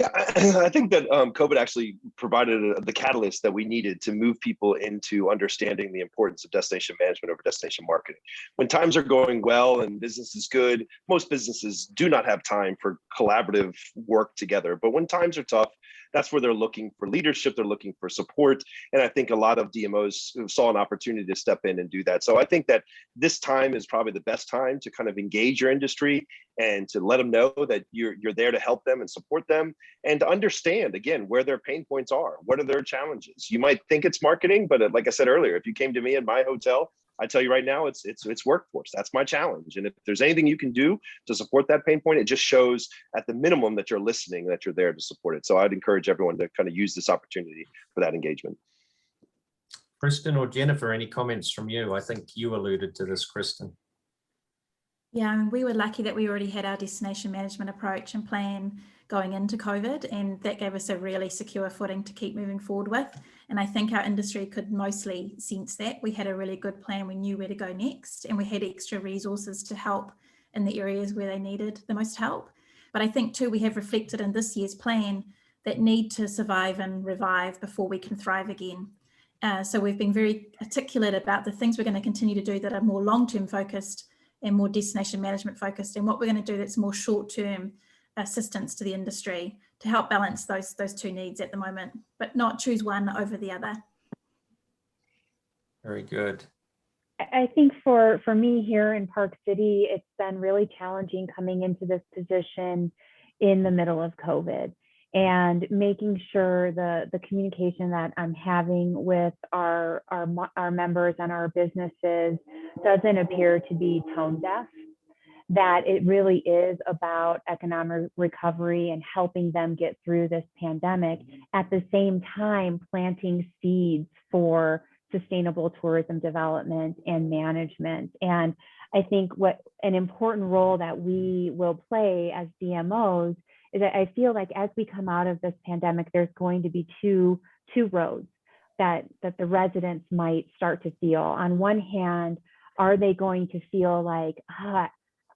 Yeah, I think that COVID actually provided the catalyst that we needed to move people into understanding the importance of destination management over destination marketing. When times are going well and business is good, most businesses do not have time for collaborative work together. But when times are tough, that's where they're looking for leadership, they're looking for support. And I think a lot of DMOs saw an opportunity to step in and do that. So I think that this time is probably the best time to kind of engage your industry and to let them know that you're there to help them and support them, and to understand, again, where their pain points are. What are their challenges? You might think it's marketing, but like I said earlier, if you came to me in my hotel, I tell you right now, it's workforce. That's my challenge. And if there's anything you can do to support that pain point, it just shows at the minimum that you're listening, that you're there to support it. So I'd encourage everyone to kind of use this opportunity for that engagement. Kristen or Jennifer, any comments from you? I think you alluded to this, Kristen. Yeah, I mean, we were lucky that we already had our destination management approach and plan going into COVID, and that gave us a really secure footing to keep moving forward with. And I think our industry could mostly sense that. We had a really good plan, we knew where to go next, and we had extra resources to help in the areas where they needed the most help. But I think too, we have reflected in this year's plan that need to survive and revive before we can thrive again. So we've been very articulate about the things we're going to continue to do that are more long-term focused and more destination management focused, and what we're going to do that's more short-term assistance to the industry to help balance those two needs at the moment, but not choose one over the other. Very good. I think for me here in Park City, it's been really challenging coming into this position in the middle of COVID, and making sure the communication that I'm having with our members and our businesses doesn't appear to be tone deaf, that it really is about economic recovery and helping them get through this pandemic, at the same time planting seeds for sustainable tourism development and management. And I think what an important role that we will play as DMOs is that I feel like as we come out of this pandemic, there's going to be two roads that the residents might start to feel. On one hand, are they going to feel like,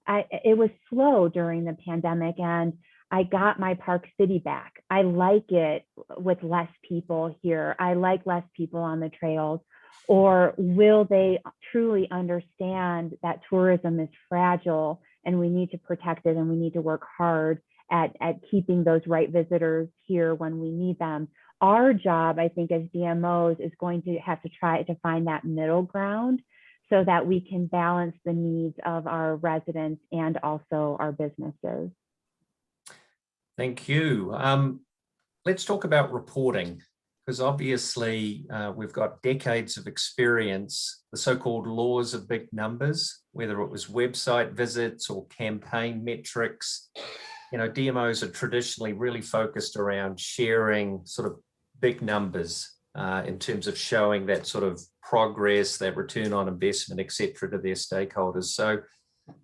it was slow during the pandemic and I got my Park City back. I like it with less people here. I like less people on the trails. Or will they truly understand that tourism is fragile and we need to protect it and we need to work hard at keeping those right visitors here when we need them? Our job, I think, as DMOs is going to have to try to find that middle ground so that we can balance the needs of our residents and also our businesses. Thank you. Let's talk about reporting, because obviously we've got decades of experience, the so-called laws of big numbers, whether it was website visits or campaign metrics. DMOs are traditionally really focused around sharing sort of big numbers in terms of showing that sort of progress, that return on investment, et cetera, to their stakeholders. So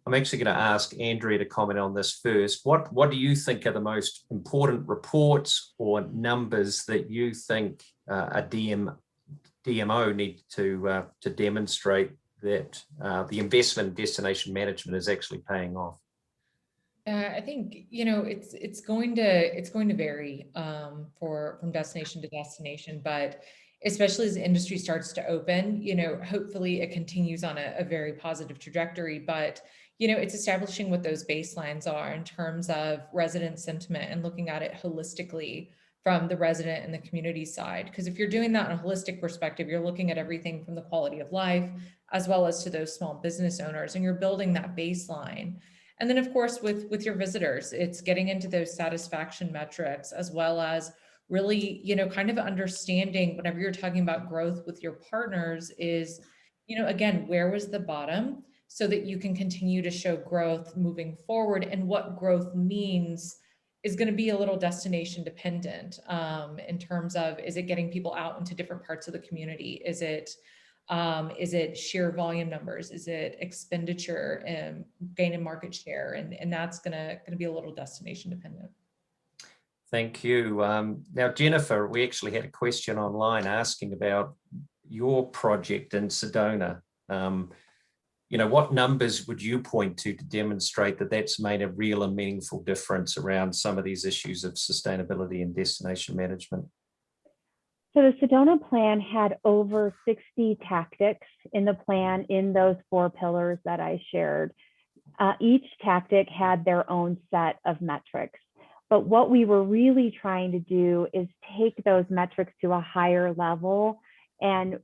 I'm actually going to ask Andrea to comment on this first. What do you think are the most important reports or numbers that you think a DMO need to demonstrate that the investment in destination management is actually paying off? I think, you know, it's going to vary from destination to destination, but especially as the industry starts to open, you know, hopefully it continues on a very positive trajectory. But, you know, it's establishing what those baselines are in terms of resident sentiment and looking at it holistically from the resident and the community side. Because if you're doing that in a holistic perspective, you're looking at everything from the quality of life as well as to those small business owners, and you're building that baseline. And then of course, with your visitors, it's getting into those satisfaction metrics, as well as really, you know, kind of understanding whenever you're talking about growth with your partners is, you know, again, where was the bottom so that you can continue to show growth moving forward. And what growth means is going to be a little destination dependent in terms of, is it getting people out into different parts of the community? Is it sheer volume numbers? Is it expenditure and gain in market share? And that's gonna be a little destination dependent. Thank you. Now, Jennifer, we actually had a question online asking about your project in Sedona. You know, what numbers would you point to demonstrate that that's made a real and meaningful difference around some of these issues of sustainability and destination management? So the Sedona plan had over 60 tactics in the plan in those 4 pillars that I shared. Each tactic had their own set of metrics. But what we were really trying to do is take those metrics to a higher level and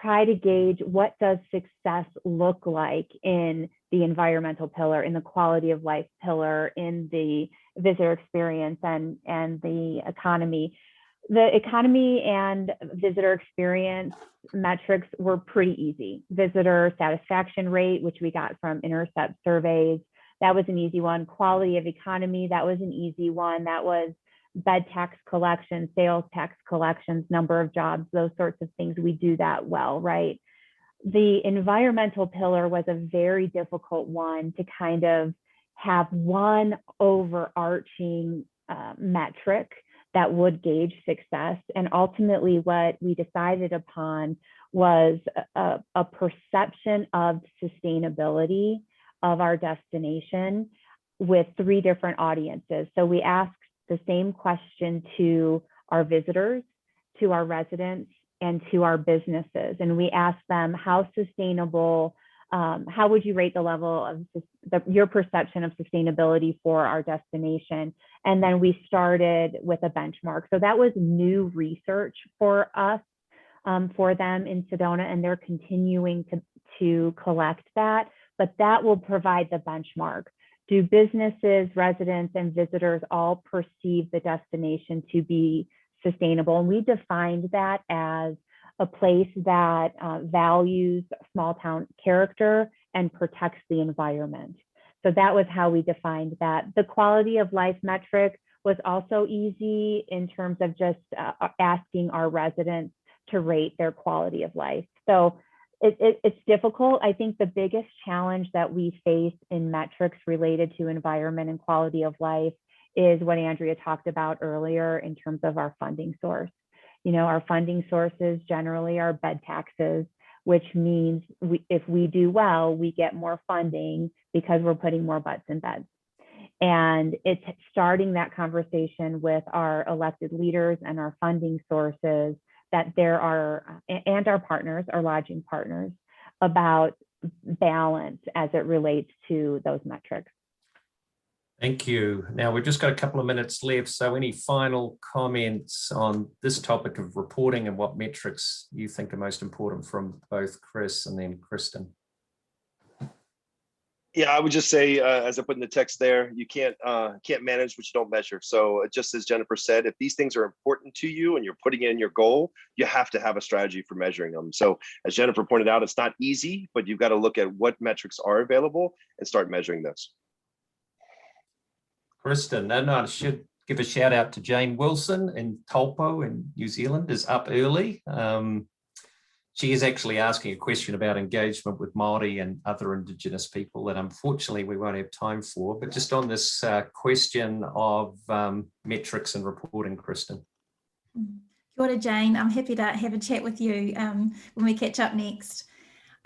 try to gauge, what does success look like in the environmental pillar, in the quality of life pillar, in the visitor experience and the economy. The economy and visitor experience metrics were pretty easy. Visitor satisfaction rate, which we got from Intercept surveys, that was an easy one. Quality of economy, that was an easy one. That was bed tax collection, sales tax collections, number of jobs, those sorts of things. We do that well, right? The environmental pillar was a very difficult one to kind of have one overarching metric that would gauge success. And ultimately what we decided upon was a perception of sustainability of our destination with 3 different audiences. So we asked the same question to our visitors, to our residents, and to our businesses. And we asked them, how sustainable, how would you rate the level of your perception of sustainability for our destination? And then we started with a benchmark. So that was new research for us, for them in Sedona, and they're continuing to collect that, but that will provide the benchmark. Do businesses, residents, and visitors all perceive the destination to be sustainable? And we defined that as a place that values small town character and protects the environment. So that was how we defined that. The quality of life metric was also easy in terms of just asking our residents to rate their quality of life. So it's difficult. I think the biggest challenge that we face in metrics related to environment and quality of life is what Andrea talked about earlier in terms of our funding source. You know, our funding sources generally are bed taxes, which means if we do well, we get more funding because we're putting more butts in beds. And it's starting that conversation with our elected leaders and our funding sources that there are, and our partners, our lodging partners, about balance as it relates to those metrics. Thank you. Now we've just got a couple of minutes left. So any final comments on this topic of reporting and what metrics you think are most important from both Chris and then Kristen? Yeah, I would just say, as I put in the text there, you can't manage what you don't measure. So just as Jennifer said, if these things are important to you and you're putting in your goal, you have to have a strategy for measuring them. So as Jennifer pointed out, it's not easy, but you've got to look at what metrics are available and start measuring those. Kristen, and I should give a shout out to Jane Wilson in Taupo in New Zealand, is up early. She is actually asking a question about engagement with Māori and other Indigenous people that unfortunately we won't have time for, but just on this question of metrics and reporting, Kristen. Kia ora, Jane. I'm happy to have a chat with you when we catch up next.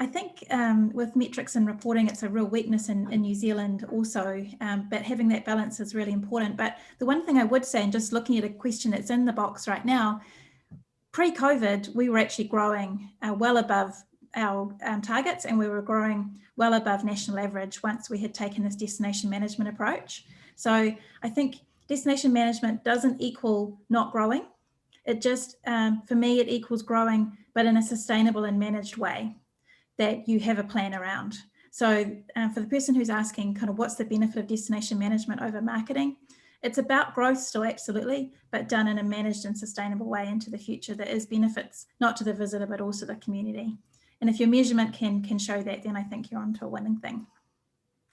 I think with metrics and reporting, it's a real weakness in New Zealand also, but having that balance is really important. But the one thing I would say, and just looking at a question that's in the box right now, pre-COVID, we were actually growing well above our targets, and we were growing well above national average once we had taken this destination management approach. So I think destination management doesn't equal not growing. It just, for me, it equals growing, but in a sustainable and managed way that you have a plan around. So for the person who's asking kind of what's the benefit of destination management over marketing, it's about growth still, absolutely, but done in a managed and sustainable way into the future that is benefits not to the visitor, but also the community. And if your measurement can show that, then I think you're onto a winning thing.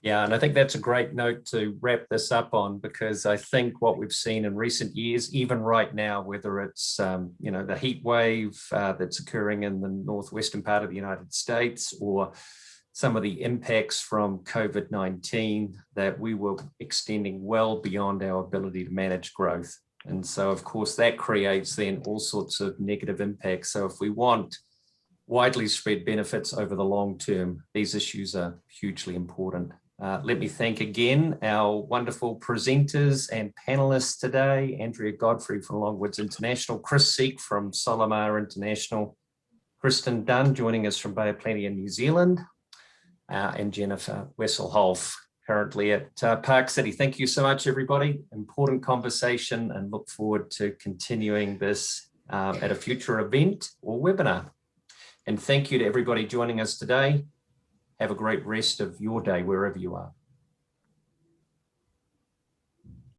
Yeah, and I think that's a great note to wrap this up on, because I think what we've seen in recent years, even right now, whether it's the heat wave that's occurring in the northwestern part of the United States, or some of the impacts from COVID-19, that we were extending well beyond our ability to manage growth. And so, of course, that creates then all sorts of negative impacts. So if we want widely spread benefits over the long term, these issues are hugely important. Let me thank again our wonderful presenters and panelists today: Andrea Godfrey from Longwoods International, Chris Seek from Solomar International, Kristen Dunn joining us from Bay of Plenty in New Zealand, and Jennifer Wesselhoff currently at Park City. Thank you so much, everybody. Important conversation, and look forward to continuing this at a future event or webinar. And thank you to everybody joining us today. Have a great rest of your day wherever you are.